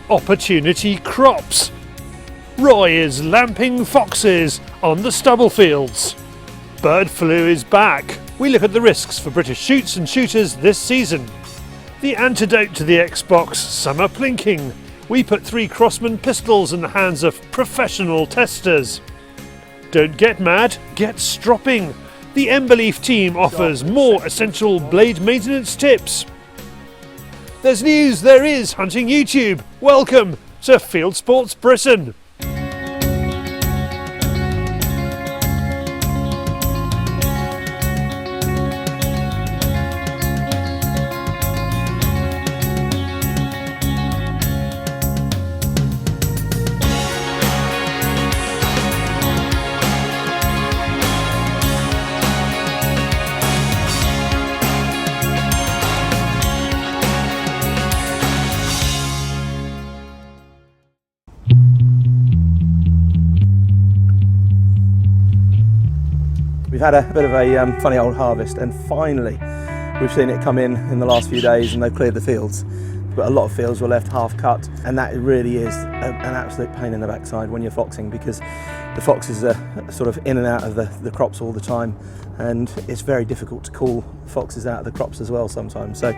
opportunity crops. Roy is lamping foxes on the stubble fields. Bird flu is back. We look at the risks for British shoots and shooters this season. The antidote to the Xbox summer plinking. We put 3 Crossman pistols in the hands of professional testers. Don't get mad, get stropping. The Emberleaf team offers more essential blade maintenance tips. There's news, there is hunting YouTube. Welcome to Fieldsports Britain. We've had a bit of a funny old harvest, and finally we've seen it come in the last few days, and they've cleared the fields. But a lot of fields were left half cut, and that really is an absolute pain in the backside when you're foxing, because the foxes are sort of in and out of the crops all the time, and it's very difficult to call foxes out of the crops as well sometimes. So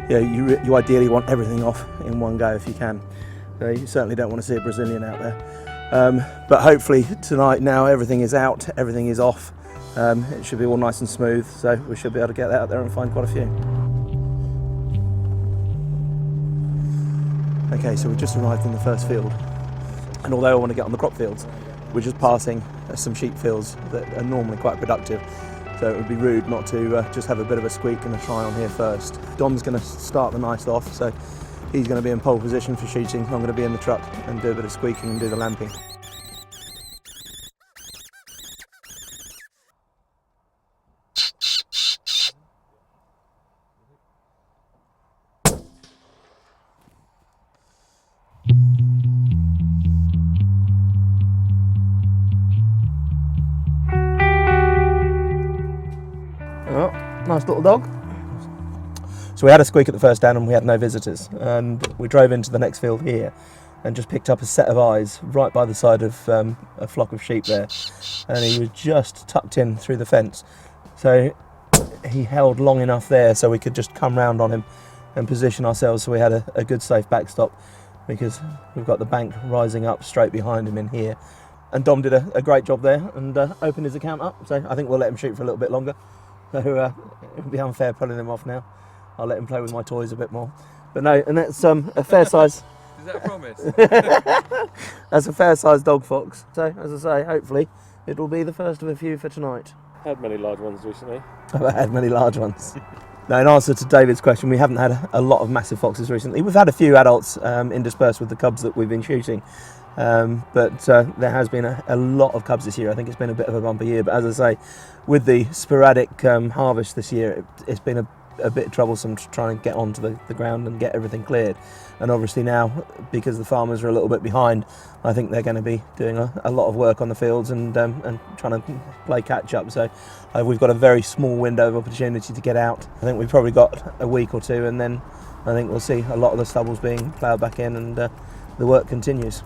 you ideally want everything off in one go if you can. So you certainly don't want to see a Brazilian out there. But hopefully tonight, now everything is out, everything is off. It should be all nice and smooth, so we should be able to get out there and find quite a few. Okay, so we've just arrived in the first field, and although I want to get on the crop fields, we're just passing some sheep fields that are normally quite productive, so it would be rude not to just have a bit of a squeak and a try on here first. Dom's going to start the night off, so he's going to be in pole position for shooting. I'm going to be in the truck and do a bit of squeaking and do the lamping. Oh, nice little dog. So we had a squeak at the first down and we had no visitors, and we drove into the next field here and just picked up a set of eyes right by the side of a flock of sheep there, and he was just tucked in through the fence, so he held long enough there so we could just come round on him and position ourselves so we had a good safe backstop, because we've got the bank rising up straight behind him in here. And Dom did a great job there and opened his account up, so I think we'll let him shoot for a little bit longer. So it would be unfair pulling him off now. I'll let him play with my toys a bit more. But no, and that's a fair size. Is that a promise? That's a fair sized dog fox. So as I say, hopefully it will be the first of a few for tonight. Had many large ones recently. I've had many large ones. Now, in answer to David's question, we haven't had a lot of massive foxes recently. We've had a few adults interspersed with the cubs that we've been shooting. But there has been a lot of cubs this year. I think it's been a bit of a bumper year, but as I say, with the sporadic harvest this year, it's been a bit troublesome to try and get onto the ground and get everything cleared. And obviously now, because the farmers are a little bit behind, I think they're going to be doing a lot of work on the fields and trying to play catch up. So we've got a very small window of opportunity to get out. I think we've probably got a week or two, and then I think we'll see a lot of the stubbles being ploughed back in, and the work continues.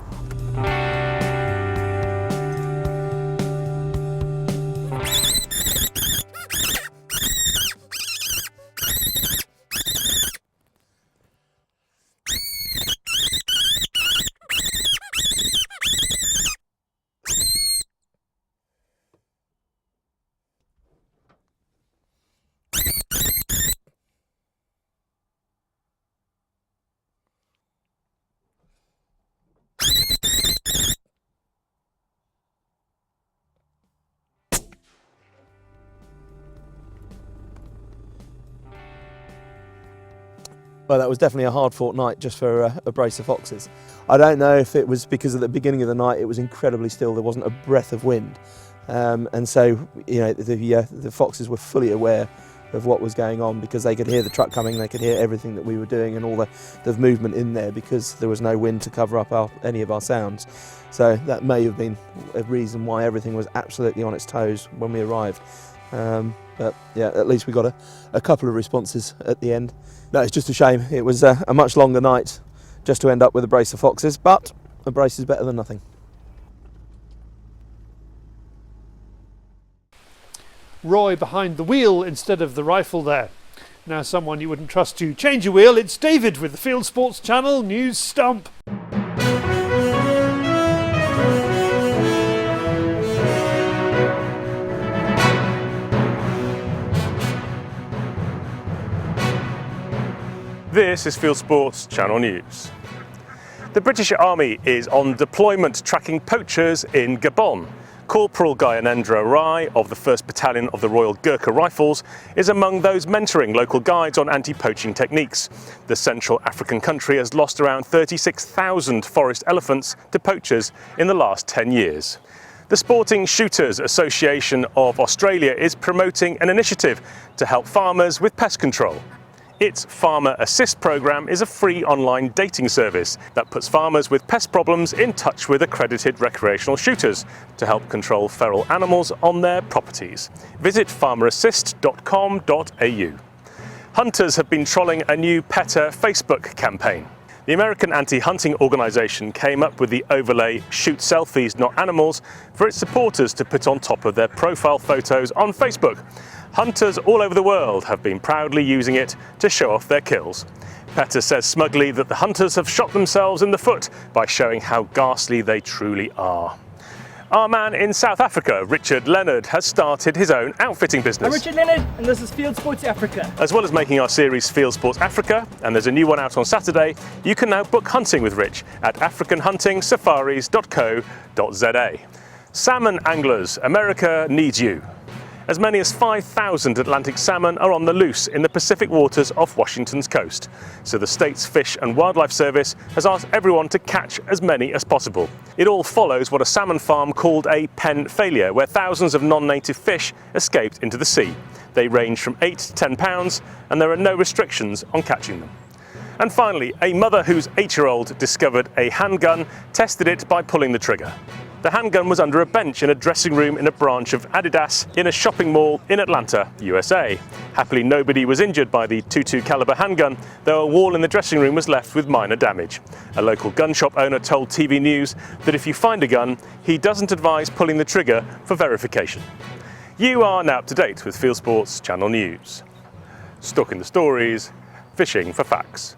Well, that was definitely a hard-fought night just for a brace of foxes. I don't know if it was because at the beginning of the night it was incredibly still, there wasn't a breath of wind. And so, you know, the foxes were fully aware of what was going on, because they could hear the truck coming, they could hear everything that we were doing and all the movement in there, because there was no wind to cover up any of our sounds. So that may have been a reason why everything was absolutely on its toes when we arrived. But yeah, at least we got a couple of responses at the end. No, it's just a shame. It was a much longer night just to end up with a brace of foxes, but a brace is better than nothing. Roy behind the wheel instead of the rifle there. Now someone you wouldn't trust to change a wheel, it's David with the Fieldsports channel News Stump. This is Fieldsports Channel News. The British Army is on deployment tracking poachers in Gabon. Corporal Gyanendra Rai of the 1st Battalion of the Royal Gurkha Rifles is among those mentoring local guides on anti-poaching techniques. The Central African country has lost around 36,000 forest elephants to poachers in the last 10 years. The Sporting Shooters Association of Australia is promoting an initiative to help farmers with pest control. Its Farmer Assist program is a free online dating service that puts farmers with pest problems in touch with accredited recreational shooters to help control feral animals on their properties. Visit farmerassist.com.au. Hunters have been trolling a new PETA Facebook campaign. The American anti-hunting organisation came up with the overlay "Shoot selfies, not animals" for its supporters to put on top of their profile photos on Facebook. Hunters all over the world have been proudly using it to show off their kills. PETA says smugly that the hunters have shot themselves in the foot by showing how ghastly they truly are. Our man in South Africa, Richard Leonard, has started his own outfitting business. I'm Richard Leonard and this is Fieldsports Africa. As well as making our series Fieldsports Africa, and there's a new one out on Saturday, you can now book hunting with Rich at africanhuntingsafaris.co.za. Salmon anglers, America needs you. As many as 5,000 Atlantic salmon are on the loose in the Pacific waters off Washington's coast, so the state's Fish and Wildlife Service has asked everyone to catch as many as possible. It all follows what a salmon farm called a pen failure, where thousands of non-native fish escaped into the sea. They range from 8 to 10 pounds, and there are no restrictions on catching them. And finally, a mother whose 8-year-old discovered a handgun tested it by pulling the trigger. The handgun was under a bench in a dressing room in a branch of Adidas in a shopping mall in Atlanta, USA. Happily, nobody was injured by the .22 caliber handgun, though a wall in the dressing room was left with minor damage. A local gun shop owner told TV News that if you find a gun, he doesn't advise pulling the trigger for verification. You are now up to date with Fieldsports Channel News. Stalking the stories, fishing for facts.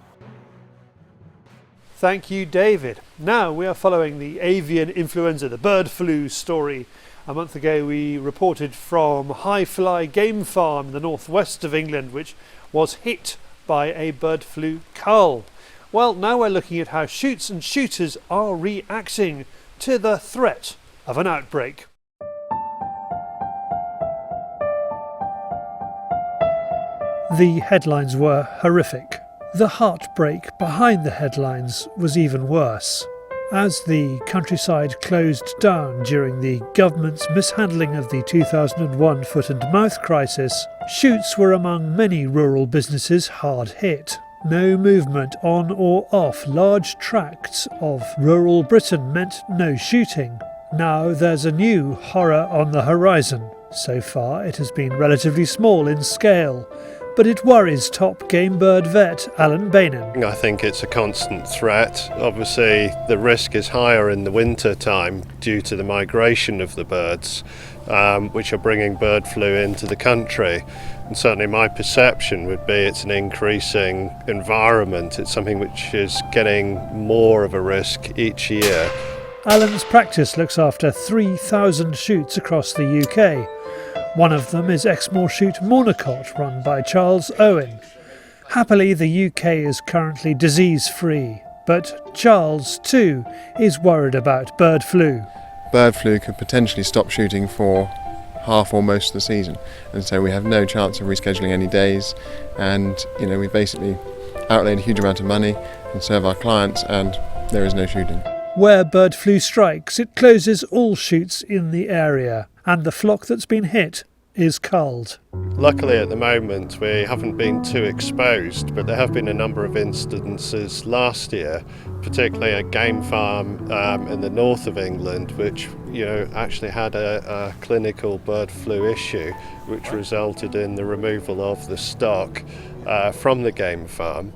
Thank you, David. Now we are following the avian influenza, the bird flu story. A month ago we reported from Highfly Game Farm in the northwest of England, which was hit by a bird flu cull. Well, now we're looking at how shoots and shooters are reacting to the threat of an outbreak. The headlines were horrific. The heartbreak behind the headlines was even worse. As the countryside closed down during the government's mishandling of the 2001 foot and mouth crisis, shoots were among many rural businesses hard hit. No movement on or off large tracts of rural Britain meant no shooting. Now there's a new horror on the horizon. So far it has been relatively small in scale, but it worries top gamebird vet Alan Bainan. I think it's a constant threat. Obviously the risk is higher in the winter time due to the migration of the birds, which are bringing bird flu into the country. And certainly my perception would be it's an increasing environment. It's something which is getting more of a risk each year. Alan's practice looks after 3,000 shoots across the UK. One of them is Exmoor Shoot Mornicott, run by Charles Owen. Happily, the UK is currently disease-free, but Charles, too, is worried about bird flu. Bird flu could potentially stop shooting for half or most of the season, and so we have no chance of rescheduling any days, and we basically outlaid a huge amount of money and serve our clients, and there is no shooting. Where bird flu strikes, it closes all shoots in the area, and the flock that's been hit is culled. Luckily at the moment we haven't been too exposed, but there have been a number of incidences last year, particularly a game farm in the north of England, which actually had a clinical bird flu issue, which resulted in the removal of the stock from the game farm.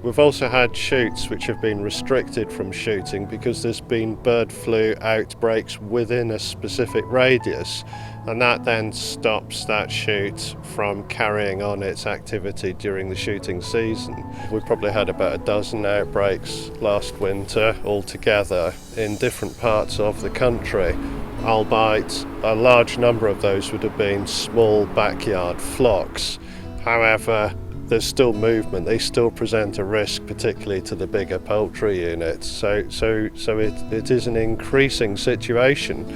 We've also had shoots which have been restricted from shooting because there's been bird flu outbreaks within a specific radius, and that then stops that shoot from carrying on its activity during the shooting season. We probably had about a dozen outbreaks last winter altogether in different parts of the country, albeit a large number of those would have been small backyard flocks. However, there's still movement. They still present a risk, particularly to the bigger poultry units. So it is an increasing situation.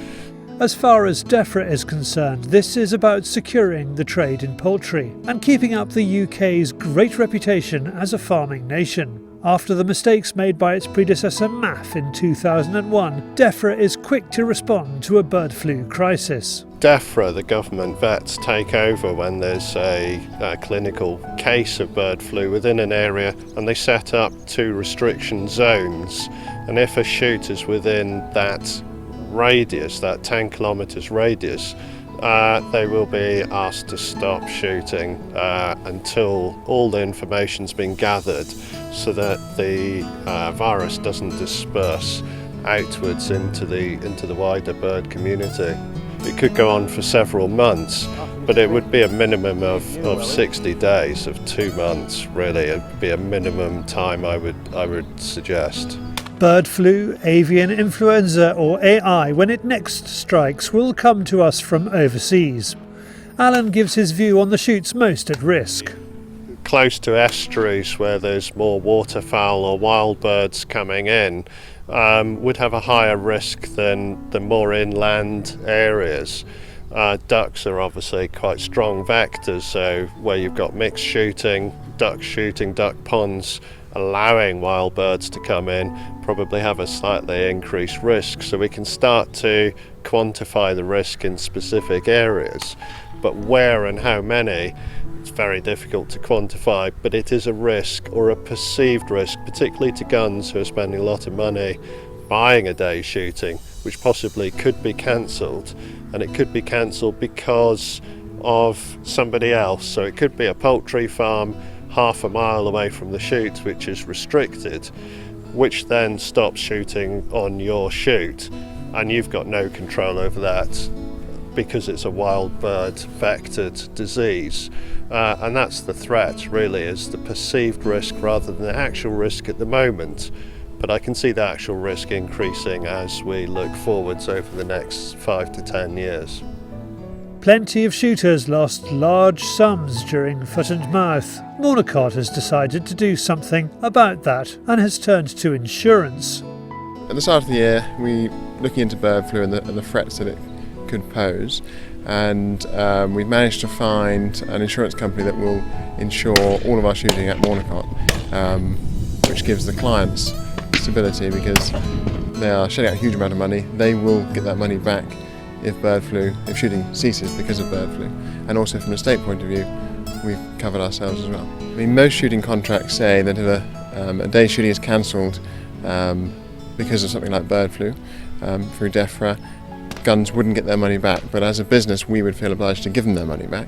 As far as DEFRA is concerned, this is about securing the trade in poultry and keeping up the UK's great reputation as a farming nation. After the mistakes made by its predecessor MAF in 2001, DEFRA is quick to respond to a bird flu crisis. DEFRA, the government vets, take over when there's a clinical case of bird flu within an area, and they set up 2 restriction zones. And if a shoot is within that radius, that 10 kilometres radius, they will be asked to stop shooting until all the information's been gathered, so that the virus doesn't disperse outwards into the wider bird community. It could go on for several months, but it would be a minimum of 60 days, of 2 months really. It would be a minimum time I would suggest. Bird flu, avian influenza or AI, when it next strikes, will come to us from overseas. Alan gives his view on the shoots most at risk. Close to estuaries where there's more waterfowl or wild birds coming in would have a higher risk than the more inland areas. Ducks are obviously quite strong vectors, so where you've got mixed shooting, duck ponds allowing wild birds to come in probably have a slightly increased risk, so we can start to quantify the risk in specific areas. But where and how many, it's very difficult to quantify, but it is a risk, or a perceived risk, particularly to guns who are spending a lot of money buying a day's shooting, which possibly could be cancelled, and it could be cancelled because of somebody else. So it could be a poultry farm half a mile away from the shoot which is restricted, which then stops shooting on your shoot, and you've got no control over that because it's a wild bird vectored disease. And that's the threat really, is the perceived risk rather than the actual risk at the moment. But I can see the actual risk increasing as we look forwards over the next 5 to 10 years. Plenty of shooters lost large sums during foot and mouth. Mornicott has decided to do something about that and has turned to insurance. At the start of the year, we looking into bird flu and the threats that it could pose, and we've managed to find an insurance company that will insure all of our shooting at Mornicott, which gives the clients stability because they are shelling out a huge amount of money. They will get that money back if shooting ceases because of bird flu. And also from a state point of view, we've covered ourselves as well. I mean, most shooting contracts say that if a day's shooting is cancelled because of something like bird flu through DEFRA, guns wouldn't get their money back, but as a business we would feel obliged to give them their money back.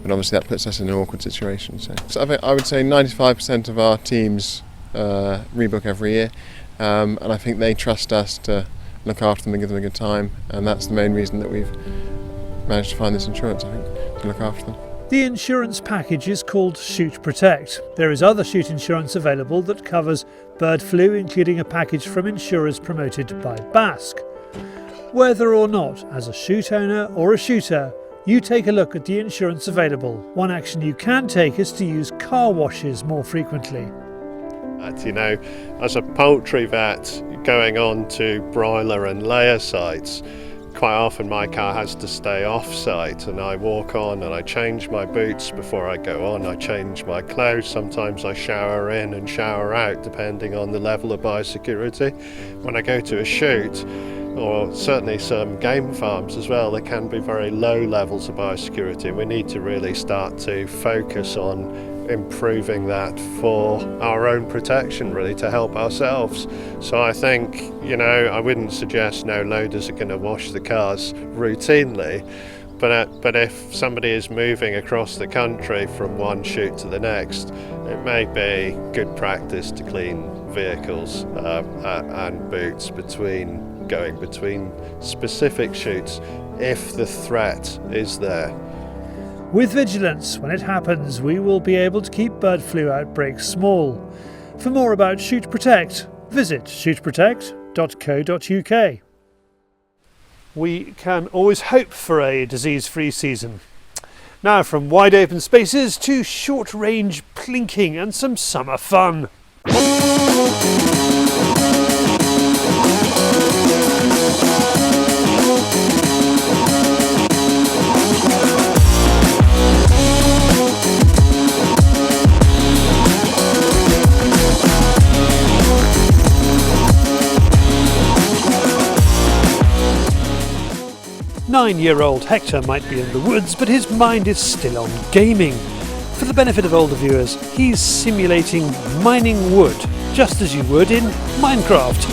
But obviously that puts us in an awkward situation. So I would say 95% of our teams rebook every year, and I think they trust us to look after them and give them a good time, and that's the main reason that we've managed to find this insurance, I think, to look after them. The insurance package is called Shoot Protect. There is other shoot insurance available that covers bird flu, including a package from insurers promoted by Basque. Whether or not, as a shoot owner or a shooter, you take a look at the insurance available. One action you can take is to use car washes more frequently. You know, as a poultry vet going on to broiler and layer sites, quite often my car has to stay off site, and I walk on and I change my boots before I go on, I change my clothes, sometimes I shower in and shower out depending on the level of biosecurity. When I go to a shoot, or certainly some game farms as well, there can be very low levels of biosecurity, and we need to really start to focus on improving that for our own protection, really, to help ourselves. So I think, you know, I wouldn't suggest no loaders are going to wash the cars routinely, but if somebody is moving across the country from one shoot to the next, It may be good practice to clean vehicles and boots going between specific shoots if the threat is there. With vigilance, when it happens, we will be able to keep bird flu outbreaks small. For more about Shoot Protect, visit shootprotect.co.uk. We can always hope for a disease-free season. Now from wide open spaces to short-range plinking and some summer fun. 9-year-old Hector might be in the woods, but his mind is still on gaming. For the benefit of older viewers, he's simulating mining wood, just as you would in Minecraft.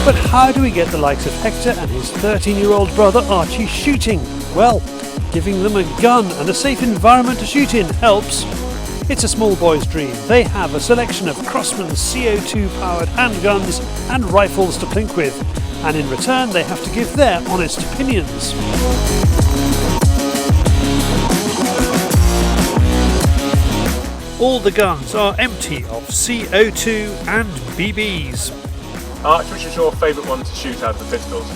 But how do we get the likes of Hector and his 13-year-old brother Archie shooting? Well, giving them a gun and a safe environment to shoot in helps. It's a small boy's dream. They have a selection of Crossman's CO2-powered handguns and rifles to plink with, and in return they have to give their honest opinions. All the guns are empty of CO2 and BBs. Arch, which is your favourite one to shoot out of the pistols?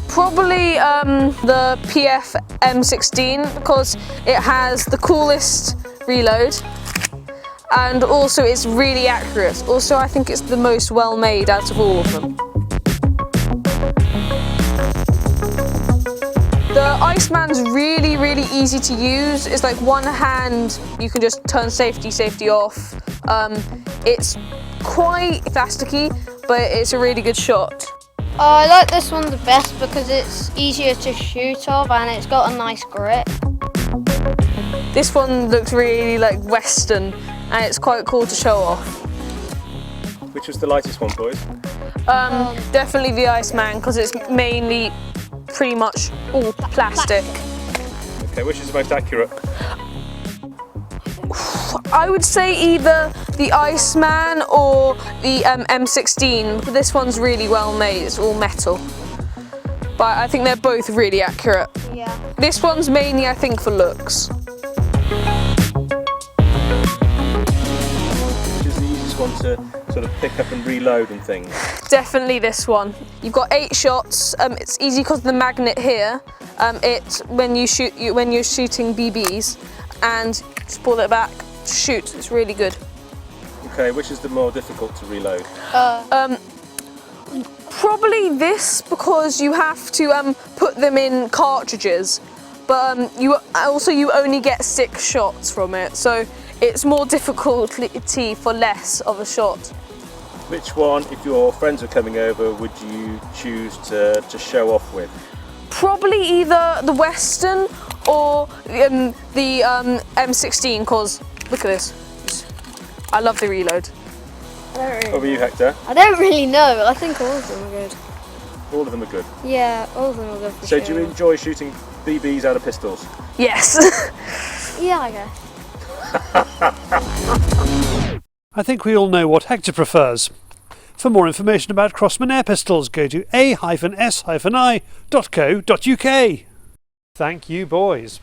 Probably the PF M16 because it has the coolest reload and also it's really accurate. Also, I think it's the most well made out of all of them. The Iceman's really, really easy to use. It's like one hand, you can just turn safety off. It's quite plasticky, but it's a really good shot. I like this one the best because it's easier to shoot of and it's got a nice grip. This one looks really like Western and it's quite cool to show off. Which was the lightest one, boys? Definitely the Iceman because it's mainly pretty much all plastic. Okay, which is the most accurate? I would say either the Iceman or the M16. This one's really well made, it's all metal. But I think they're both really accurate. Yeah. This one's mainly, I think, for looks. Which is the easiest one to sort of pick up and reload and things? Definitely this one. You've got 8 shots. It's easy because of the magnet here. It's when you're shooting BBs, and just pull it back, shoot. It's really good. Okay, which is the more difficult to reload? Probably this because you have to put them in cartridges, but you only get 6 shots from it, so it's more difficulty for less of a shot. Which one, if your friends were coming over, would you choose to show off with? Probably either the Western or the M16, because look at this. I love the reload. What about you, Hector? I don't really know. I think all of them are good. All of them are good. Yeah, all of them are good for So sure. do you enjoy shooting BBs out of pistols? Yes. Yeah, I guess. I think we all know what Hector prefers. For more information about Crossman air pistols, go to a-s-i.co.uk. Thank you, boys.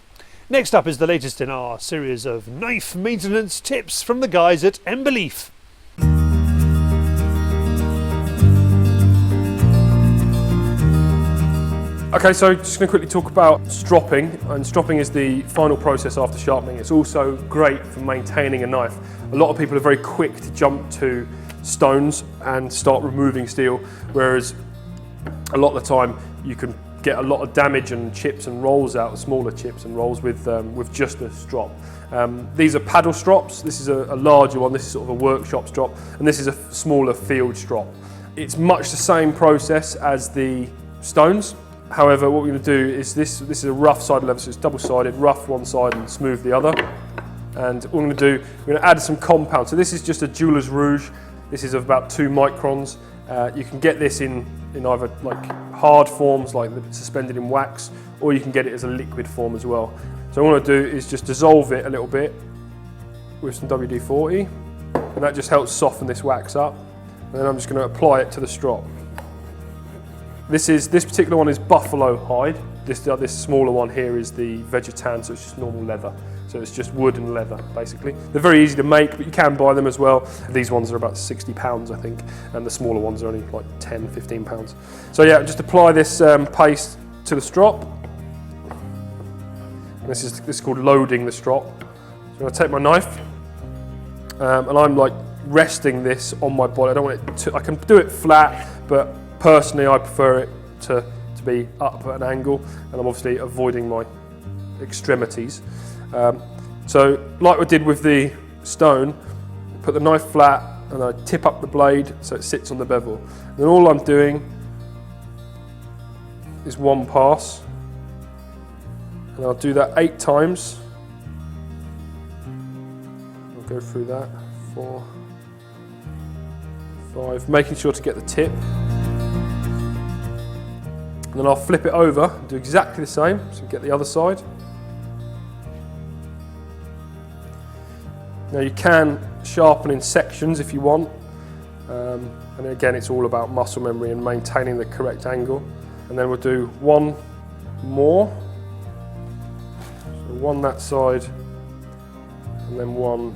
Next up is the latest in our series of knife maintenance tips from the guys at Emberleaf. Okay, so just going to quickly talk about stropping, and stropping is the final process after sharpening. It's also great for maintaining a knife. A lot of people are very quick to jump to stones and start removing steel, whereas a lot of the time you can get a lot of damage and chips and rolls out, smaller chips and rolls with just a strop. These are paddle strops. This is a larger one. This is sort of a workshop strop, and this is a smaller field strop. It's much the same process as the stones. However, what we're going to do is this is a rough side leather, so it's double-sided, rough one side and smooth the other. And what we're going to do, we're going to add some compound. So this is just a jeweler's rouge. This is of about 2 microns. You can get this in either like hard forms, like suspended in wax, or you can get it as a liquid form as well. So all I do is just dissolve it a little bit with some WD-40, and that just helps soften this wax up. And then I'm just going to apply it to the strop. This particular one is buffalo hide. This smaller one here is the vegetan, so it's just normal leather. So it's just wood and leather, basically. They're very easy to make, but you can buy them as well. These ones are about 60 pounds, I think, and the smaller ones are only like 10, 15 pounds. So yeah, just apply this paste to the strop. And this is called loading the strop. So I take my knife, and I'm like resting this on my body. I don't want it to, I can do it flat, but personally I prefer it to be up at an angle, and I'm obviously avoiding my extremities. So like we did with the stone, put the knife flat and I tip up the blade so it sits on the bevel. And then all I'm doing is one pass, and I'll do that 8 times. I'll go through that, 4, 5, making sure to get the tip. And then I'll flip it over and do exactly the same, so get the other side. Now you can sharpen in sections if you want, and again it's all about muscle memory and maintaining the correct angle. And then we'll do one more, so one that side and then one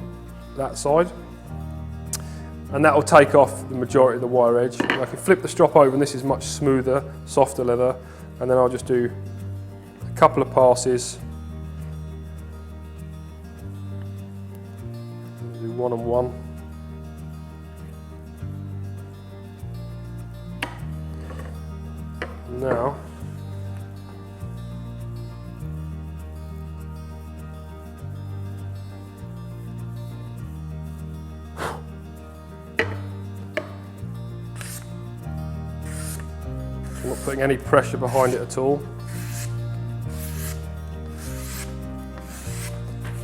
that side, and that will take off the majority of the wire edge. And I can flip the strop over, and this is much smoother, softer leather, and then I'll just do a couple of passes. Do 1 and 1. Now I'm not putting any pressure behind it at all.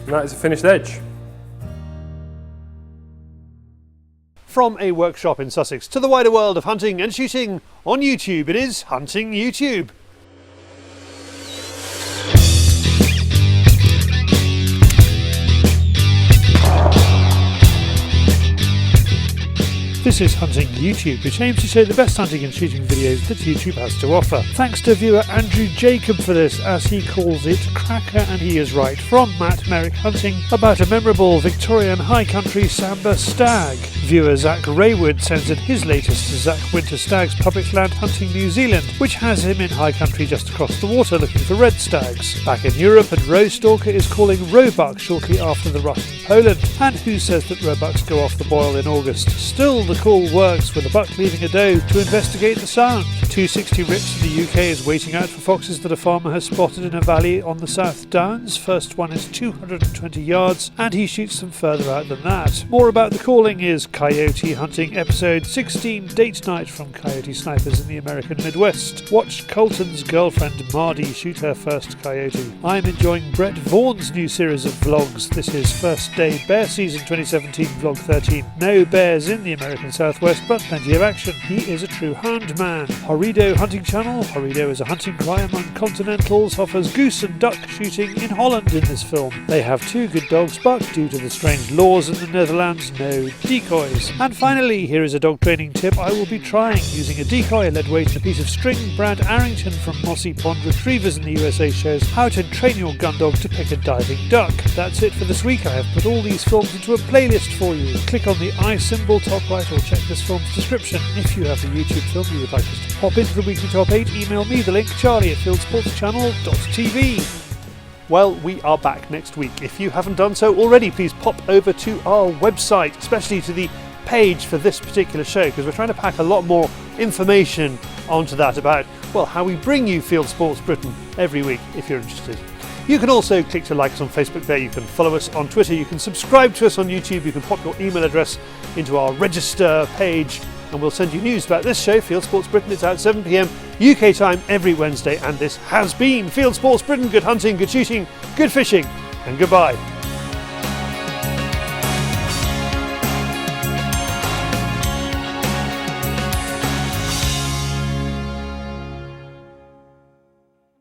And that is a finished edge. From a workshop in Sussex to the wider world of hunting and shooting, on YouTube it is Hunting YouTube. This is Hunting YouTube, which aims to show the best hunting and shooting videos that YouTube has to offer. Thanks to viewer Andrew Jacob for this, as he calls it Cracker and He Is Right, from Matt Merrick Hunting, about a memorable Victorian high country sambar stag. Viewer Zach Raywood sends in his latest to Zach Winter Stags Public Land Hunting New Zealand, which has him in high country just across the water looking for red stags. Back in Europe, and Roe Stalker is calling roebuck shortly after the rut in Poland, and who says that roebucks go off the boil in August. Still, the call works, with a buck leaving a doe to investigate the sound. 260 Rips in the UK is waiting out for foxes that a farmer has spotted in a valley on the South Downs. First one is 220 yards, and he shoots them further out than that. More about the calling is Coyote Hunting Episode 16, Date Night from Coyote Snipers in the American Midwest. Watch Colton's girlfriend Mardy shoot her first coyote. I'm enjoying Brett Vaughan's new series of vlogs. This is First Day Bear Season 2017 Vlog 13. No bears in the American Southwest, but plenty of action. He is a true hound man. Horrido Hunting Channel. Horrido is a hunting cry among continentals, offers goose and duck shooting in Holland in this film. They have 2 good dogs, but due to the strange laws in the Netherlands, no decoys. And finally, here is a dog training tip I will be trying, using a decoy, lead weight and a piece of string. Brad Arrington from Mossy Pond Retrievers in the USA shows how to train your gun dog to pick a diving duck. That's it for this week. I have put all these films into a playlist for you. Click on the I symbol top right or check this film's description. If you have a YouTube film you would like us to pop into the weekly top 8, email me the link, charlie@fieldsportschannel.tv. Well, we are back next week. If you haven't done so already, please pop over to our website, especially to the page for this particular show, because we're trying to pack a lot more information onto that about, well, how we bring you Field Sports Britain every week, if you're interested. You can also click to like us on Facebook there, you can follow us on Twitter, you can subscribe to us on YouTube, you can pop your email address into our register page, and we'll send you news about this show, Field Sports Britain. It's out 7 PM UK time every Wednesday, and this has been Field Sports Britain. Good hunting, good shooting, good fishing, and goodbye.